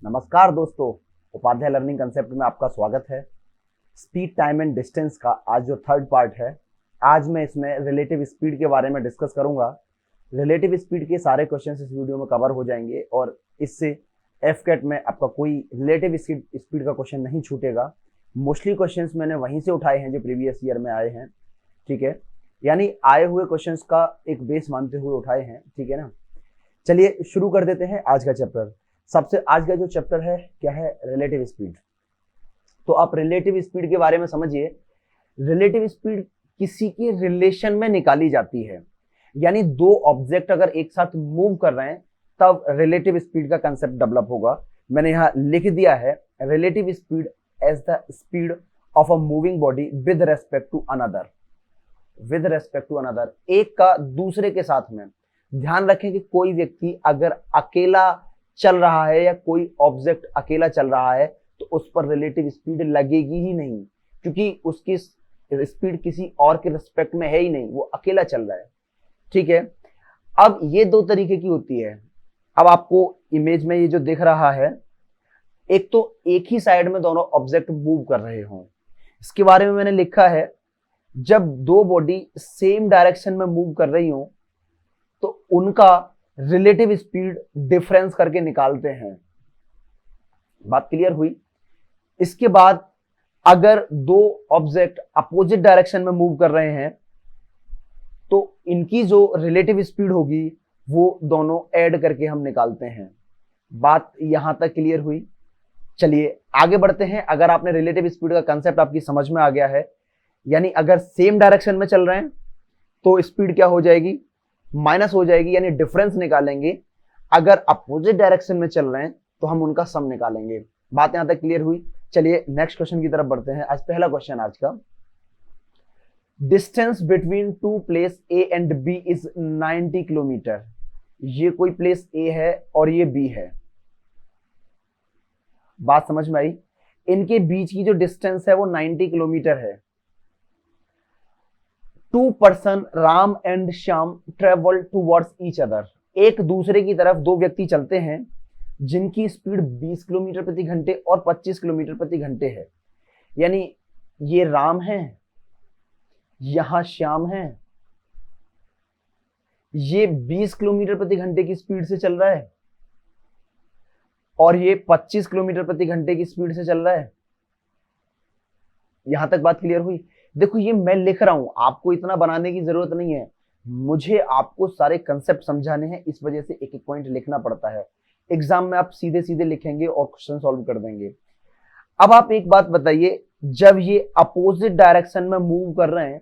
नमस्कार दोस्तों, Upadhyay learning concept में आपका स्वागत है। स्पीड, टाइम एंड डिस्टेंस का आज जो थर्ड पार्ट है, आज मैं इसमें रिलेटिव स्पीड के बारे में डिस्कस करूंगा। रिलेटिव स्पीड के सारे क्वेश्चंस इस वीडियो में कवर हो जाएंगे और इससे एफकेट में आपका कोई रिलेटिव स्पीड का क्वेश्चन नहीं छूटेगा। मोस्टली क्वेश्चंस मैंने वहीं से उठाए हैं जो प्रीवियस ईयर में आए हैं, ठीक है, यानी आए हुए क्वेश्चंस का एक बेस मानते हुए उठाए हैं, ठीक है ना। चलिए शुरू कर देते हैं आज का चैप्टर। सबसे आज का जो चैप्टर है क्या है, रिलेटिव स्पीड। तो आप रिलेटिव स्पीड के बारे में समझिए। रिलेटिव स्पीड किसी के रिलेशन में निकाली जाती है, यानी दो ऑब्जेक्ट अगर एक साथ मूव कर रहे हैं तब रिलेटिव स्पीड का कंसेप्ट डेवलप होगा। मैंने यहां लिख दिया है, relative speed as the speed of a moving body with respect to another. With respect to another, एक का दूसरे के साथ में। ध्यान रखें कि कोई व्यक्ति अगर अकेला चल रहा है या कोई ऑब्जेक्ट अकेला चल रहा है तो उस पर रिलेटिव स्पीड लगेगी ही नहीं, क्योंकि उसकी स्पीड किसी और के रिस्पेक्ट में है ही नहीं, वो अकेला चल रहा है, ठीक है। अब ये दो तरीके की होती है। अब आपको इमेज में ये जो दिख रहा है, एक तो एक ही साइड में दोनों ऑब्जेक्ट मूव कर रहे हों, इसके बारे में मैंने लिखा है जब दो बॉडी सेम डायरेक्शन में मूव कर रही हो तो उनका रिलेटिव स्पीड डिफरेंस करके निकालते हैं। बात क्लियर हुई। इसके बाद अगर दो ऑब्जेक्ट अपोजिट डायरेक्शन में मूव कर रहे हैं तो इनकी जो रिलेटिव स्पीड होगी वो दोनों ऐड करके हम निकालते हैं। बात यहां तक क्लियर हुई। चलिए आगे बढ़ते हैं। अगर आपने रिलेटिव स्पीड का कंसेप्ट आपकी समझ में आ गया है, यानी अगर सेम डायरेक्शन में चल रहे हैं तो स्पीड क्या हो जाएगी, माइनस हो जाएगी, यानी डिफरेंस निकालेंगे। अगर अपोजिट डायरेक्शन में चल रहे हैं तो हम उनका सम निकालेंगे। बात यहां तक क्लियर हुई। चलिए नेक्स्ट क्वेश्चन की तरफ बढ़ते हैं। आज पहला क्वेश्चन आज का, distance between two place A and B is 90 kilometre. ये कोई प्लेस ए है और ये बी है। बात समझ में आई। इनके बीच की जो डिस्टेंस है वो 90 किलोमीटर है। Two person Ram and Shyam travel towards each other. एक दूसरे की तरफ दो व्यक्ति चलते हैं जिनकी स्पीड 20 किलोमीटर प्रति घंटे और 25 किलोमीटर प्रति घंटे है। यानी ये राम है, यहां श्याम है, ये 20 किलोमीटर प्रति घंटे की स्पीड से चल रहा है और ये 25 किलोमीटर प्रति घंटे की स्पीड से चल रहा है। यहां तक बात क्लियर हुई। देखो ये मैं लिख रहा हूं, आपको इतना बनाने की जरूरत नहीं है, मुझे आपको सारे कंसेप्ट समझाने हैं, इस वजह से एक एक पॉइंट लिखना पड़ता है। एग्जाम में आप सीधे सीधे लिखेंगे और क्वेश्चन सॉल्व कर देंगे। अब आप एक बात बताइए, जब ये अपोजिट डायरेक्शन में मूव कर रहे हैं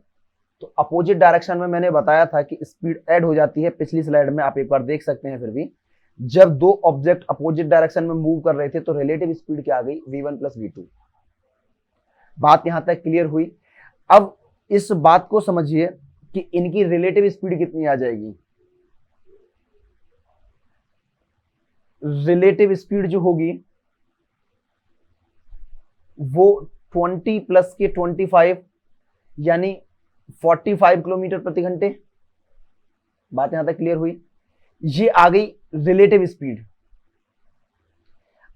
तो अपोजिट डायरेक्शन में मैंने बताया था कि स्पीड ऐड हो जाती है, पिछली स्लाइड में आप एक बार देख सकते हैं। फिर भी जब दो ऑब्जेक्ट अपोजिट डायरेक्शन में मूव कर रहे थे तो रिलेटिव स्पीड क्या आ गई, v1 + v2। बात यहां तक क्लियर हुई। अब इस बात को समझिए कि इनकी रिलेटिव स्पीड कितनी आ जाएगी। रिलेटिव स्पीड जो होगी वो 20 प्लस के 25 यानी 45 किलोमीटर प्रति घंटे। बात यहां तक क्लियर हुई। ये आ गई रिलेटिव स्पीड।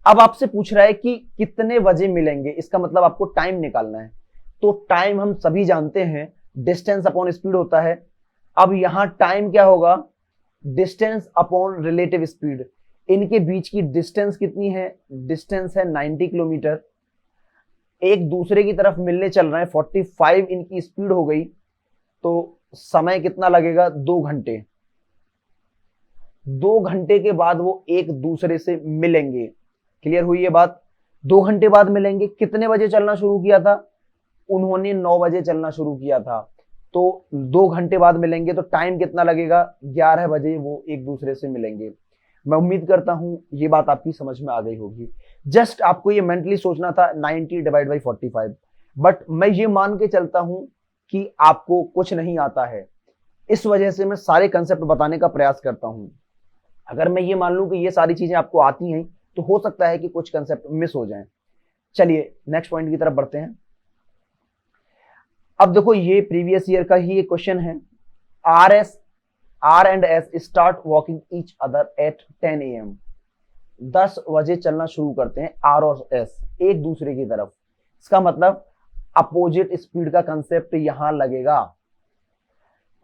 अब आपसे पूछ रहा है कि कितने बजे मिलेंगे, इसका मतलब आपको टाइम निकालना है। तो टाइम हम सभी जानते हैं डिस्टेंस अपॉन स्पीड होता है। अब यहां टाइम क्या होगा, डिस्टेंस अपॉन रिलेटिव स्पीड। इनके बीच की डिस्टेंस कितनी है, डिस्टेंस है 90 किलोमीटर। एक दूसरे की तरफ मिलने चल रहे हैं, 45 इनकी स्पीड हो गई, तो समय कितना लगेगा, 2 घंटे। 2 घंटे के बाद वो एक दूसरे से मिलेंगे। क्लियर हुई ये बात। 2 घंटे बाद मिलेंगे। कितने बजे चलना शुरू किया था, उन्होंने 9 बजे चलना शुरू किया था, तो 2 घंटे बाद मिलेंगे, तो टाइम कितना लगेगा, 11 बजे वो एक दूसरे से मिलेंगे। मैं उम्मीद करता हूं ये बात आपकी समझ में आ गई होगी। जस्ट आपको ये मेंटली सोचना था 90 डिवाइड बाई 45, बट मैं ये मान के चलता हूं कि आपको कुछ नहीं आता है, इस वजह से मैं सारे कंसेप्ट बताने का प्रयास करता हूं। अगर मैं ये मान लूं कि ये सारी चीजें आपको आती हैं तो हो सकता है कि कुछ कंसेप्ट मिस हो जाएं। चलिए नेक्स्ट पॉइंट की तरफ बढ़ते हैं। अब देखो ये प्रीवियस ईयर का ही एक क्वेश्चन है। R and S start walking each other at 10 AM. 10 बजे चलना शुरू करते हैं, आर और एस एक दूसरे की तरफ, इसका मतलब अपोजिट स्पीड का कंसेप्ट यहां लगेगा।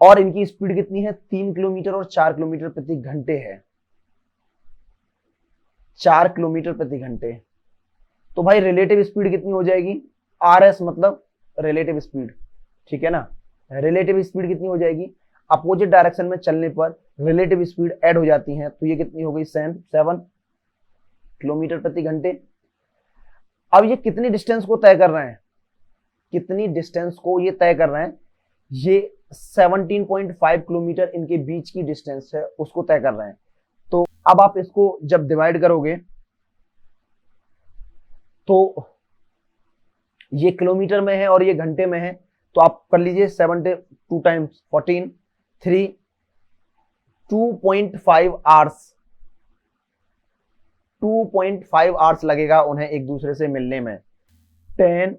और इनकी स्पीड कितनी है, 3 किलोमीटर और 4 किलोमीटर प्रति घंटे है, 4 किलोमीटर प्रति घंटे। तो भाई रिलेटिव स्पीड कितनी हो जाएगी, आर एस मतलब रिलेटिव स्पीड, ठीक है ना। रिलेटिव स्पीड कितनी हो जाएगी, अपोजिट डायरेक्शन में चलने पर रिलेटिव स्पीड ऐड हो जाती है, तो ये कितनी हो गई, 7 किलोमीटर प्रति घंटे। अब ये कितनी डिस्टेंस को तय कर रहे हैं, कितनी डिस्टेंस को ये तय कर रहे हैं, ये 17.5 किलोमीटर इनके बीच की डिस्टेंस है, उसको तय कर रहे हैं। तो अब आप इसको जब डिवाइड करोगे तो ये किलोमीटर में है और ये घंटे में है, तो आप कर लीजिए 72 टाइम्स 14 3 2.5 आवर्स, 2.5 आवर्स लगेगा उन्हें एक दूसरे से मिलने में। 10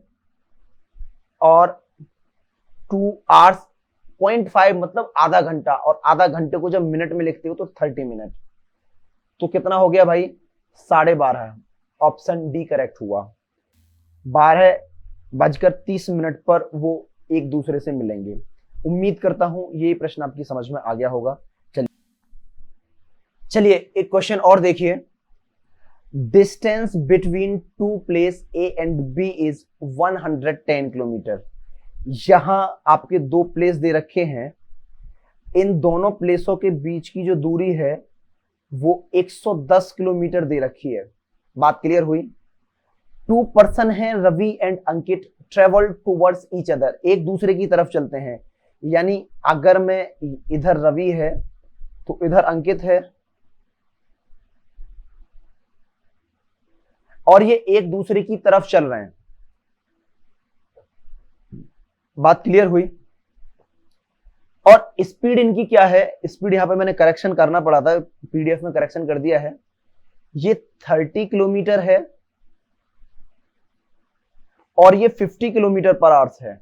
और 2 आवर्स 0.5 मतलब आधा घंटा, और आधा घंटे को जब मिनट में लिखते हो तो 30 मिनट। तो कितना हो गया भाई, 12:30। ऑप्शन डी करेक्ट हुआ। 12:30 पर वो एक दूसरे से मिलेंगे। उम्मीद करता हूं ये प्रश्न आपकी समझ में आ गया होगा। चलिए एक क्वेश्चन और देखिए। Distance between two place A and B is 110 kilometre. यहां आपके दो प्लेस दे रखे हैं, इन दोनों प्लेसों के बीच की जो दूरी है वो 110 किलोमीटर दे रखी है। बात क्लियर हुई। 2 पर्सन हैं, Ravi and Ankit, travel towards each other, एक दूसरे की तरफ चलते हैं। यानी अगर मैं इधर रवि है तो इधर अंकित है, और ये एक दूसरे की तरफ चल रहे हैं। बात क्लियर हुई। और स्पीड इनकी क्या है, स्पीड यहां पे मैंने करेक्शन करना पड़ा था, पीडीएफ में करेक्शन कर दिया है। ये 30 किलोमीटर है और ये 50 किलोमीटर पर आवर्स है,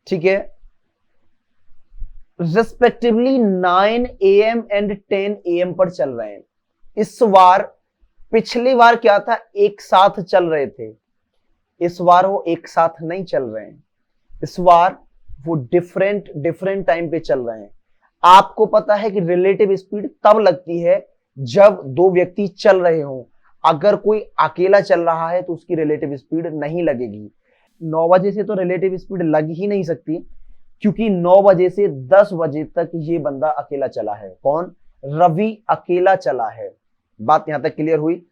ठीक है। रिस्पेक्टिवली 9 AM एंड 10 AM पर चल रहे हैं। इस बार, पिछली बार क्या था, एक साथ चल रहे थे, इस बार वो एक साथ नहीं चल रहे हैं, इस बार वो डिफरेंट टाइम पे चल रहे हैं। आपको पता है कि रिलेटिव स्पीड तब लगती है जब दो व्यक्ति चल रहे हों। अगर कोई अकेला चल रहा है तो उसकी रिलेटिव स्पीड नहीं लगेगी। 9 बजे से तो रिलेटिव स्पीड लग ही नहीं सकती, क्योंकि 9 बजे से 10 बजे तक ये बंदा अकेला चला है। कौन, रवि अकेला चला है। बात यहां तक क्लियर हुई।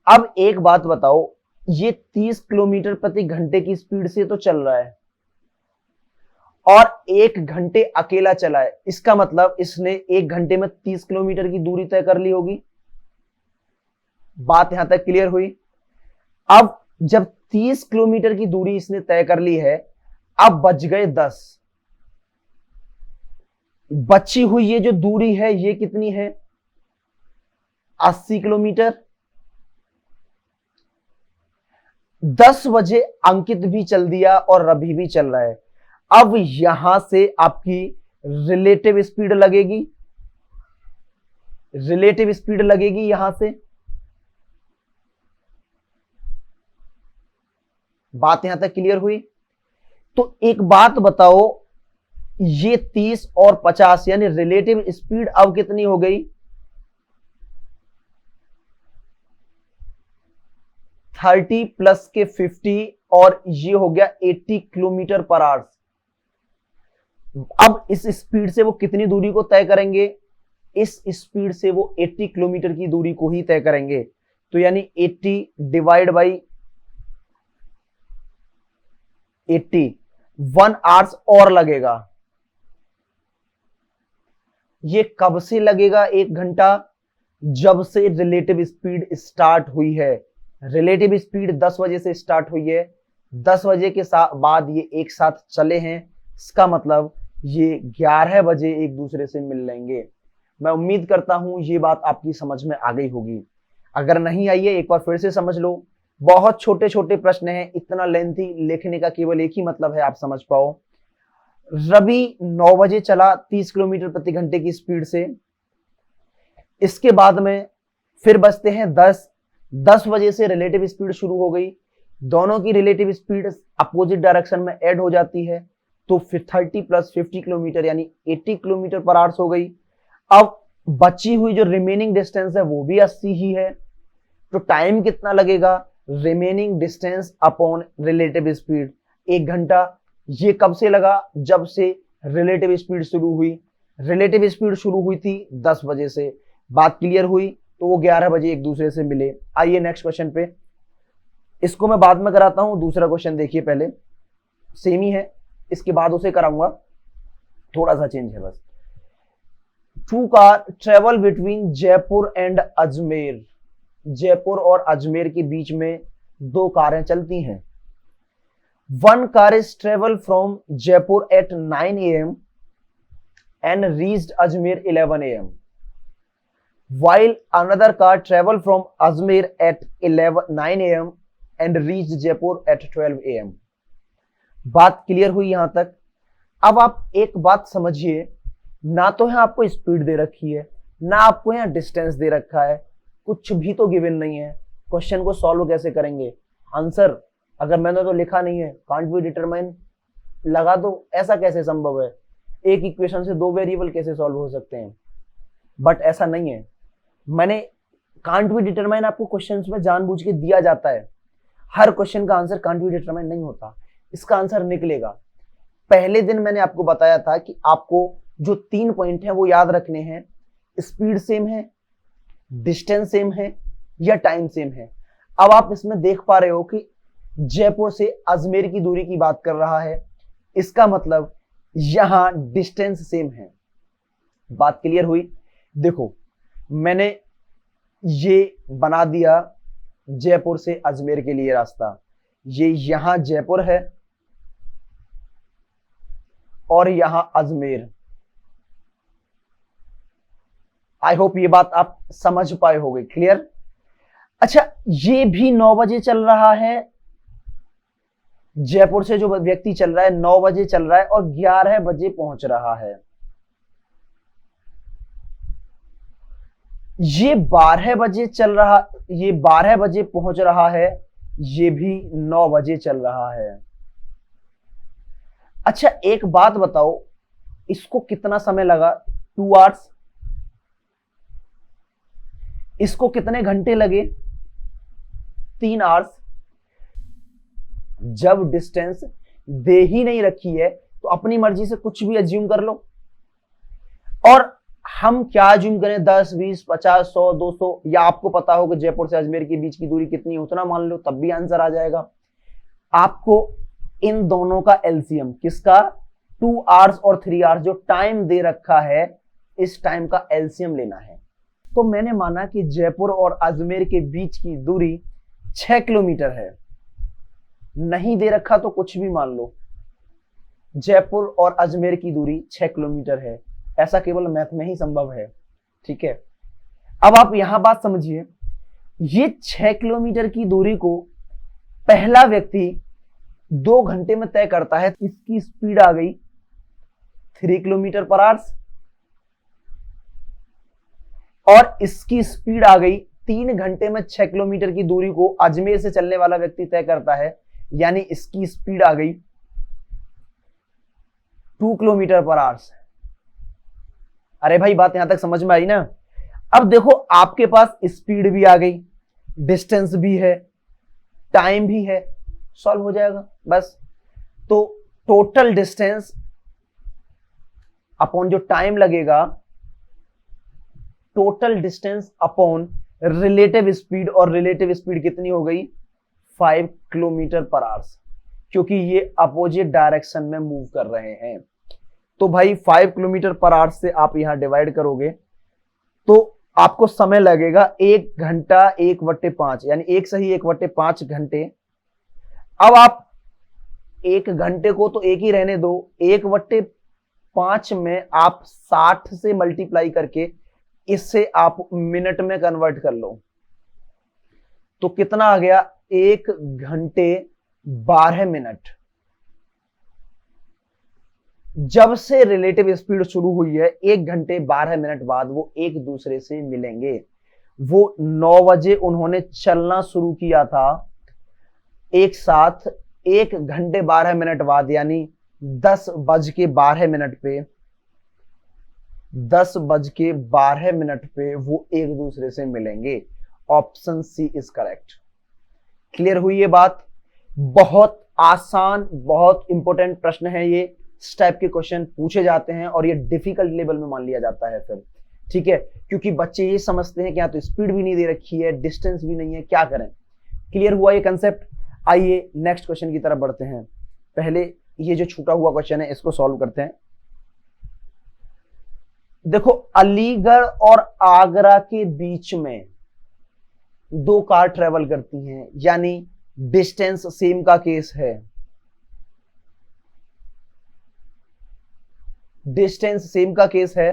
अब एक बात बताओ, ये 30 किलोमीटर प्रति घंटे की स्पीड से तो चल रहा है और 1 घंटे अकेला चला है, इसका मतलब इसने 1 घंटे में 30 किलोमीटर की दूरी तय कर ली होगी। बात यहां तक क्लियर हुई। अब जब 30 किलोमीटर की दूरी इसने तय कर ली है, अब बच गए 10। बची हुई ये जो दूरी है ये कितनी है, 80 किलोमीटर। 10 बजे अंकित भी चल दिया और रवि भी चल रहा है। अब यहां से आपकी रिलेटिव स्पीड लगेगी, रिलेटिव स्पीड लगेगी यहां से। बात यहां तक क्लियर हुई। तो एक बात बताओ, ये 30 और 50 यानी रिलेटिव स्पीड अब कितनी हो गई, 30 प्लस के 50 और ये हो गया 80 किलोमीटर पर आवर्स। अब इस स्पीड से वो कितनी दूरी को तय करेंगे, इस स्पीड से वो 80 किलोमीटर की दूरी को ही तय करेंगे। तो यानी 80 डिवाइड बाई 80, 1 आवर्स और लगेगा। ये कब से लगेगा 1 घंटा, जब से रिलेटिव स्पीड स्टार्ट हुई है। रिलेटिव स्पीड 10 बजे से स्टार्ट हुई है, 10 बजे के बाद ये एक साथ चले हैं, इसका मतलब ये 11 बजे एक दूसरे से मिल लेंगे। मैं उम्मीद करता हूं ये बात आपकी समझ में आ गई होगी। अगर नहीं आई है एक बार फिर से समझ लो। बहुत छोटे छोटे प्रश्न हैं, इतना लेंथी लिखने का केवल एक ही मतलब है, आप समझ पाओ। रवि 9 बजे चला 30 किलोमीटर प्रति घंटे की स्पीड से, इसके बाद में फिर बचते हैं 10 बजे से रिलेटिव स्पीड शुरू हो गई, दोनों की रिलेटिव स्पीड अपोजिट डायरेक्शन में ऐड हो जाती है, तो फिर 30 प्लस 50 किलोमीटर यानी 80 किलोमीटर पर आवर्स हो गई। अब बची हुई जो रिमेनिंग डिस्टेंस है वो भी 80 ही है, तो टाइम कितना लगेगा, remaining distance upon relative speed 1 घंटा। ये कब से लगा, जब से रिलेटिव स्पीड शुरू हुई। रिलेटिव स्पीड शुरू हुई थी 10 बजे से, बात क्लियर हुई, तो वो 11 बजे एक दूसरे से मिले। आइए नेक्स्ट क्वेश्चन पे, इसको मैं बाद में कराता हूं, दूसरा क्वेश्चन देखिए, पहले सेम ही है, इसके बाद उसे कराऊंगा, थोड़ा सा चेंज है बस। 2 car travel between Jaipur and Ajmer, Jaipur और अजमेर के बीच में 2 कारें चलती हैं। 1 car is travel from Jaipur at 9 a.m. and reached Ajmer 11 a.m. while another car travel from Ajmer at 9 a.m. and reached Jaipur at 12 a.m. बात क्लियर हुई यहां तक। अब आप एक बात समझिए, ना तो यहां आपको स्पीड दे रखी है, ना आपको यहां डिस्टेंस दे रखा है, कुछ भी तो गिवन नहीं है। क्वेश्चन को सॉल्व कैसे करेंगे, आंसर अगर मैंने तो लिखा नहीं है, कांट बी डिटरमाइन लगा दो, ऐसा कैसे संभव है, एक इक्वेशन से 2 वेरिएबल कैसे सॉल्व हो सकते हैं, बट ऐसा नहीं है। मैंने कांट बी डिटरमाइन आपको क्वेश्चंस में जानबूझ के दिया जाता है, हर क्वेश्चन का आंसर कांट बी डिटरमाइन नहीं होता, इसका आंसर निकलेगा। पहले दिन मैंने आपको बताया था कि आपको जो 3 पॉइंट है वो याद रखने हैं, स्पीड सेम है, डिस्टेंस सेम है या टाइम सेम है। अब आप इसमें देख पा रहे हो कि जयपुर से अजमेर की दूरी की बात कर रहा है, इसका मतलब यहां डिस्टेंस सेम है। बात क्लियर हुई। देखो मैंने ये बना दिया जयपुर से अजमेर के लिए रास्ता, ये यहां जयपुर है और यहां अजमेर। आई होप ये बात आप समझ पाए होंगे, क्लियर। अच्छा, ये भी 9 बजे चल रहा है, जयपुर से जो व्यक्ति चल रहा है 9 बजे चल रहा है और 11 बजे पहुंच रहा है। ये 12 बजे चल रहा, ये 12 बजे पहुंच रहा है, ये भी 9 बजे चल रहा है। अच्छा एक बात बताओ, इसको कितना समय लगा, 2 आवर्स। इसको कितने घंटे लगे, 3 आवर्स। जब डिस्टेंस दे ही नहीं रखी है तो अपनी मर्जी से कुछ भी अज्यूम कर लो, और हम क्या अज्यूम करें, 10, 20, 50, 100, 200, या आपको पता हो कि जयपुर से अजमेर के बीच की दूरी कितनी है उतना मान लो, तब भी आंसर आ जाएगा। आपको इन दोनों का एलसीएम, किसका, 2 आवर्स और 3 आवर्स जो टाइम दे रखा है, इस टाइम का एलसीएम लेना है। तो मैंने माना कि जयपुर और अजमेर के बीच की दूरी 6 किलोमीटर है, नहीं दे रखा तो कुछ भी मान लो, जयपुर और अजमेर की दूरी 6 किलोमीटर है, ऐसा केवल मैथ में ही संभव है, ठीक है। अब आप यहां बात समझिए, ये 6 किलोमीटर की दूरी को पहला व्यक्ति 2 घंटे में तय करता है, इसकी स्पीड आ गई 3 किलोमीटर पर आवर्स, और इसकी स्पीड आ गई 3 घंटे में 6 किलोमीटर की दूरी को अजमेर से चलने वाला व्यक्ति तय करता है, यानी इसकी स्पीड आ गई 2 किलोमीटर पर आवर्स। अरे भाई बात यहां तक समझ में आई ना। अब देखो आपके पास स्पीड भी आ गई, डिस्टेंस भी है, टाइम भी है, सॉल्व हो जाएगा बस। तो टोटल डिस्टेंस अपॉन जो टाइम लगेगा, total distance upon relative speed, और रिलेटिव स्पीड कितनी हो गई, 5 किलोमीटर पर आवर्स, क्योंकि ये अपोजिट डायरेक्शन में मूव कर रहे हैं। तो भाई 5 किलोमीटर पर आवर्स से आप यहां डिवाइड करोगे तो आपको समय लगेगा 1 घंटा 1/5, यानी 1 सही 1/5 घंटे। अब आप 1 घंटे को तो एक ही रहने दो, 1/5 में आप 60 से मल्टीप्लाई करके इससे आप मिनट में कन्वर्ट कर लो, तो कितना आ गया, 1 घंटे 12 मिनट। जब से रिलेटिव स्पीड शुरू हुई है 1 घंटे 12 मिनट बाद वो एक दूसरे से मिलेंगे। वो 9 बजे उन्होंने चलना शुरू किया था एक साथ, 1 घंटे 12 मिनट बाद यानी 10:12 पे 10:12 पे वो एक दूसरे से मिलेंगे। Option C is correct. Clear हुई ये बात? बहुत आसान, बहुत इंपॉर्टेंट प्रश्न है ये। इस टाइप के क्वेश्चन पूछे जाते हैं और ये डिफिकल्ट लेवल में मान लिया जाता है फिर, ठीक है, क्योंकि बच्चे ये समझते हैं कि यहाँ तो स्पीड भी नहीं दे रखी है, डिस्टेंस भी नहीं है, क्या करें। क्लियर हुआ ये कंसेप्ट? आइए नेक्स्ट क्वेश्चन की तरफ बढ़ते हैं। पहले ये जो छूटा हुआ क्वेश्चन है इसको सॉल्व करते हैं। देखो, अलीगढ़ और आगरा के बीच में 2 कार ट्रेवल करती हैं, यानी डिस्टेंस सेम का केस है। डिस्टेंस सेम का केस है।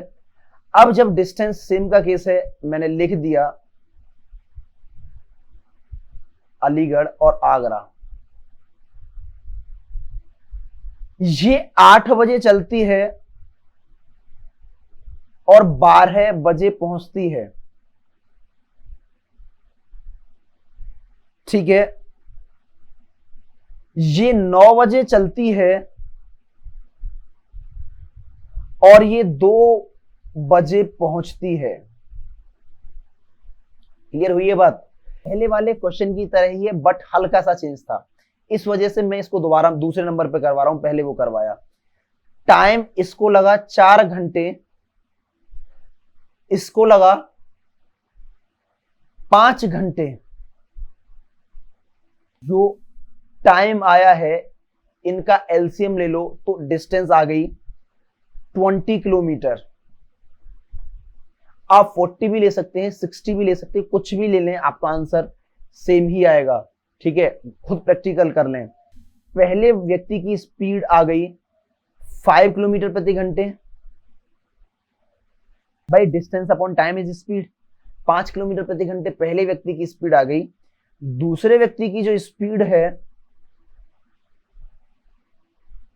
अब जब डिस्टेंस सेम का केस है, मैंने लिख दिया अलीगढ़ और आगरा। ये 8 बजे चलती है और 12 बजे पहुंचती है, ठीक है। ये 9 बजे चलती है और ये 2 बजे पहुंचती है। क्लियर हुई ये बात? पहले वाले क्वेश्चन की तरह ही है, बट हल्का सा चेंज था, इस वजह से मैं इसको दोबारा दूसरे नंबर पे करवा रहा हूं, पहले वो करवाया। टाइम इसको लगा 4 घंटे, इसको लगा 5 घंटे। जो टाइम आया है इनका एलसीएम ले लो तो डिस्टेंस आ गई 20 किलोमीटर। आप 40 भी ले सकते हैं, 60 भी ले सकते हैं, कुछ भी ले लें, आपका आंसर सेम ही आएगा, ठीक है। खुद प्रैक्टिकल कर लें। पहले व्यक्ति की स्पीड आ गई 5 किलोमीटर प्रति घंटे। भाई distance upon time is speed, 5 kilometre प्रति घंटे पहले व्यक्ति की स्पीड आ गई। दूसरे व्यक्ति की जो स्पीड है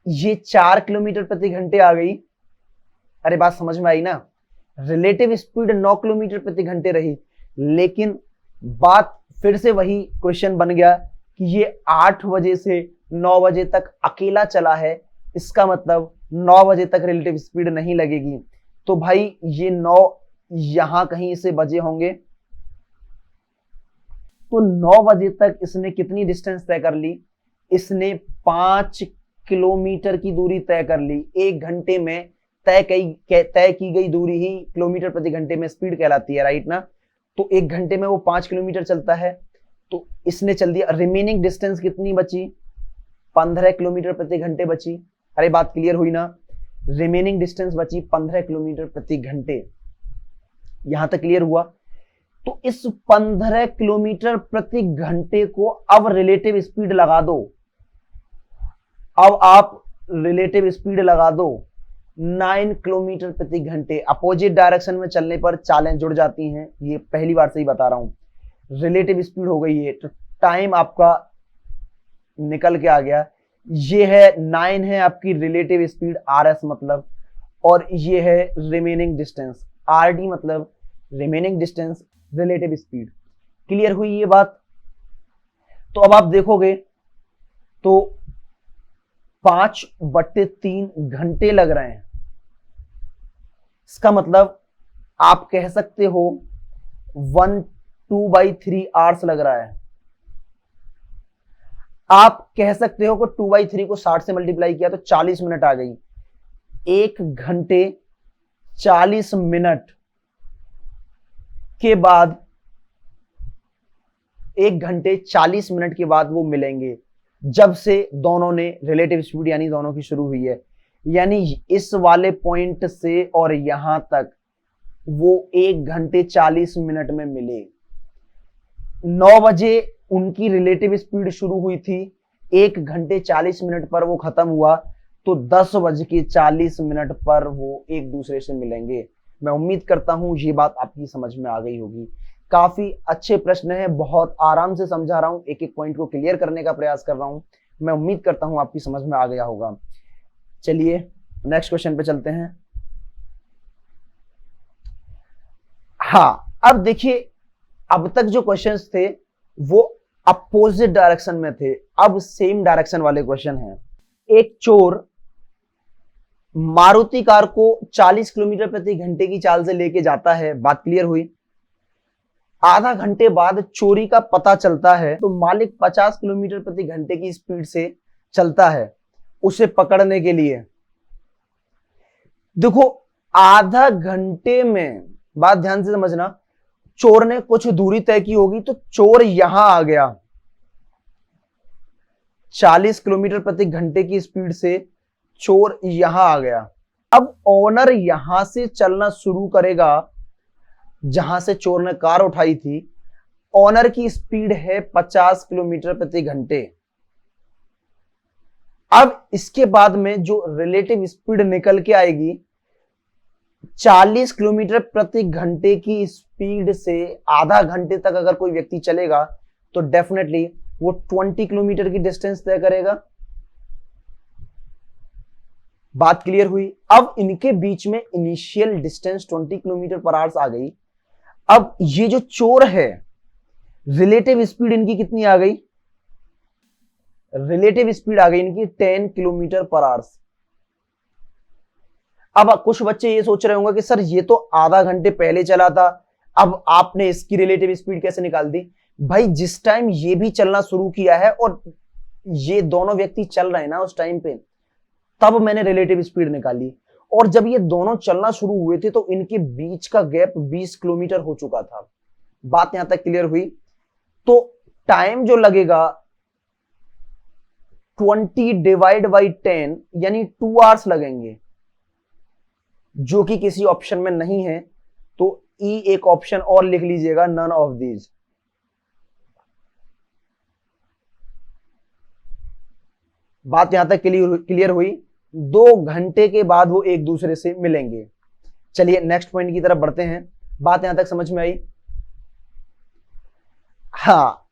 ये 4 किलोमीटर प्रति घंटे आ गई। अरे बात समझ में आई ना? रिलेटिव स्पीड 9 किलोमीटर प्रति घंटे रही, लेकिन बात फिर से वही क्वेश्चन बन गया कि ये 8 बजे से 9 बजे तक अकेला चला है, इसका मतलब 9 बजे तक रिलेटिव स्पीड नहीं लगेगी। तो भाई ये 9 यहां कहीं से बजे होंगे, तो 9 बजे तक इसने कितनी डिस्टेंस तय कर ली? इसने 5 किलोमीटर की दूरी तय कर ली। 1 घंटे में तय की गई दूरी ही किलोमीटर प्रति घंटे में स्पीड कहलाती है, राइट ना? तो 1 घंटे में वो 5 किलोमीटर चलता है, तो इसने चल दिया। रिमेनिंग डिस्टेंस कितनी बची? 15 किलोमीटर प्रति घंटे बची। अरे बात क्लियर हुई ना? रिमेनिंग डिस्टेंस बची 15 किलोमीटर प्रति घंटे। यहां तक क्लियर हुआ? तो इस 15 किलोमीटर प्रति घंटे को अब रिलेटिव स्पीड लगा दो। अब आप रिलेटिव स्पीड लगा दो 9 किलोमीटर प्रति घंटे। अपोजिट डायरेक्शन में चलने पर चालें जुड़ जाती हैं, ये पहली बार से ही बता रहा हूं। रिलेटिव स्पीड हो गई है, तो टाइम आपका निकल के आ गया। ये है 9 है आपकी रिलेटिव स्पीड, RS मतलब, और ये है रिमेनिंग डिस्टेंस, RD मतलब remaining distance relative speed. Clear हुई ये बात? तो अब आप देखोगे तो 5/3 घंटे लग रहे हैं। इसका मतलब आप कह सकते हो 2/3 आवर्स लग रहा है। आप कह सकते हो कि 2/3 को 60 से मल्टीप्लाई किया तो 40 मिनट आ गई। 1 घंटे 40 मिनट के बाद, 1 घंटे 40 मिनट के बाद वो मिलेंगे, जब से दोनों ने रिलेटिव स्पीड यानी दोनों की शुरू हुई है। यानी इस वाले पॉइंट से और यहां तक वो 1 घंटे 40 मिनट में मिले। 9 बजे उनकी रिलेटिव स्पीड शुरू हुई थी, 1 घंटे 40 मिनट पर वो खत्म हुआ, तो 10:40 पर वो एक दूसरे से मिलेंगे। मैं उम्मीद करता हूं ये बात आपकी समझ में आ गई होगी। काफी अच्छे प्रश्न है, बहुत आराम से समझा रहा हूं, एक एक पॉइंट को क्लियर करने का प्रयास कर रहा हूं। मैं उम्मीद करता हूं आपकी समझ में आ गया होगा। चलिए नेक्स्ट क्वेश्चन पे चलते हैं। हाँ, अब देखिए, अब तक जो क्वेश्चंस थे वो अपोजिट डायरेक्शन में थे, अब सेम डायरेक्शन वाले क्वेश्चन हैं। एक चोर मारुति कार को 40 किलोमीटर प्रति घंटे की चाल से लेके जाता है, बात क्लियर हुई। आधा घंटे बाद चोरी का पता चलता है तो मालिक 50 किलोमीटर प्रति घंटे की स्पीड से चलता है उसे पकड़ने के लिए। देखो, आधा घंटे में, बात ध्यान से समझना, चोर ने कुछ दूरी तय की होगी तो चोर यहां आ गया 40 किलोमीटर प्रति घंटे की स्पीड से, चोर यहां आ गया। अब ओनर यहां से चलना शुरू करेगा जहां से चोर ने कार उठाई थी। ओनर की स्पीड है 50 किलोमीटर प्रति घंटे। अब इसके बाद में जो रिलेटिव स्पीड निकल के आएगी 40 किलोमीटर प्रति घंटे की स्पीड से आधा घंटे तक अगर कोई व्यक्ति चलेगा तो डेफिनेटली वो 20 किलोमीटर की डिस्टेंस तय करेगा। बात क्लियर हुई। अब इनके बीच में initial distance 20 kilometre per hours आ गई। अब ये जो चोर है, रिलेटिव स्पीड इनकी कितनी आ गई? रिलेटिव स्पीड आ गई इनकी 10 किलोमीटर पर आवर्स। अब कुछ बच्चे ये सोच रहे होंगे कि सर ये तो आधा घंटे पहले चला था, अब आपने इसकी रिलेटिव स्पीड कैसे निकाल दी? भाई, जिस टाइम ये भी चलना शुरू किया है और ये दोनों व्यक्ति चल रहे हैं ना उस टाइम पे, तब मैंने रिलेटिव स्पीड निकाली। और जब ये दोनों चलना शुरू हुए थे तो इनके बीच का गैप 20 किलोमीटर हो चुका था। बात यहां तक क्लियर हुई? तो टाइम जो लगेगा 20 डिवाइड बाई 10 यानी 2 आवर्स लगेंगे, जो कि किसी ऑप्शन में नहीं है। तो ई एक ऑप्शन और लिख लीजिएगा, नन ऑफ दीज। बात यहां तक क्लियर हुई? 2 घंटे के बाद वो एक दूसरे से मिलेंगे। चलिए नेक्स्ट पॉइंट की तरफ बढ़ते हैं। बात यहां तक समझ में आई? हाँ,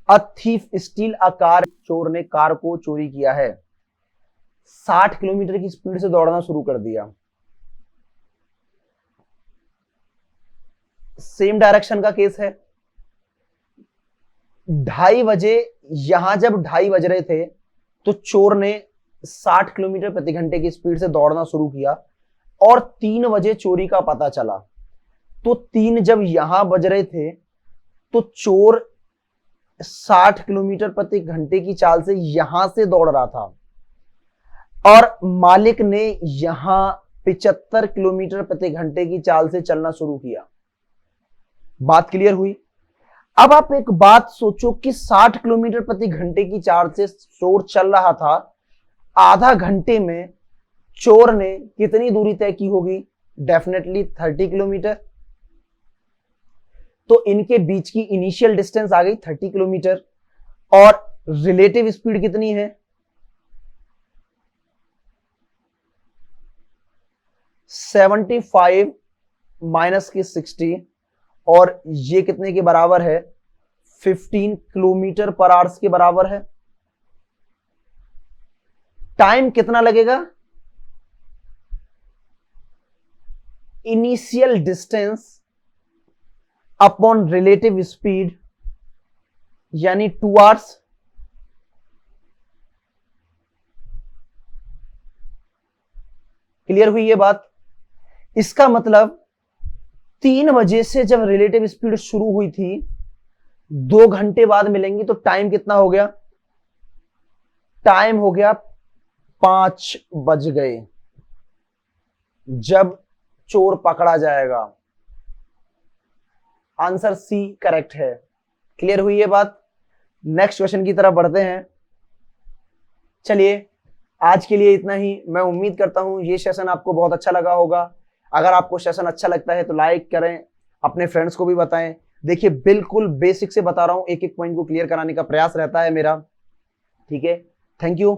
a thief steel a car, चोर ने कार को चोरी किया है, 60 किलोमीटर की स्पीड से दौड़ना शुरू कर दिया। सेम डायरेक्शन का केस है। 2:30 बजे, यहां जब 2:30 बज रहे थे तो चोर ने 60 किलोमीटर प्रति घंटे की स्पीड से दौड़ना शुरू किया और 3 बजे चोरी का पता चला। तो 3 जब यहां बज रहे थे तो चोर 60 किलोमीटर प्रति घंटे की चाल से यहां से दौड़ रहा था और मालिक ने यहां 75 किलोमीटर प्रति घंटे की चाल से चलना शुरू किया। बात क्लियर हुई? अब आप एक बात सोचो कि 60 किलोमीटर प्रति घंटे की चाल से चोर चल रहा था, आधा घंटे में चोर ने कितनी दूरी तय की होगी? Definitely 30 kilometre. तो इनके बीच की इनिशियल डिस्टेंस आ गई 30 किलोमीटर और रिलेटिव स्पीड कितनी है? 75 माइनस की 60 और ये कितने के बराबर है? 15 किलोमीटर पर आवर्स के बराबर है। टाइम कितना लगेगा? Initial distance upon relative speed यानी 2 आवर्स। क्लियर हुई ये बात? इसका मतलब 3 बजे से जब रिलेटिव स्पीड शुरू हुई थी, 2 घंटे बाद मिलेंगी तो टाइम कितना हो गया? टाइम हो गया 5 बज गए जब चोर पकड़ा जाएगा। आंसर सी करेक्ट है। क्लियर हुई ये बात? नेक्स्ट क्वेश्चन की तरफ बढ़ते हैं। चलिए, आज के लिए इतना ही। मैं उम्मीद करता हूं ये सेशन आपको बहुत अच्छा लगा होगा। अगर आपको सेशन अच्छा लगता है तो लाइक करें, अपने फ्रेंड्स को भी बताएं। देखिए, बिल्कुल बेसिक से बता रहा हूं, एक एक पॉइंट को क्लियर कराने का प्रयास रहता है मेरा। ठीक है, थैंक यू।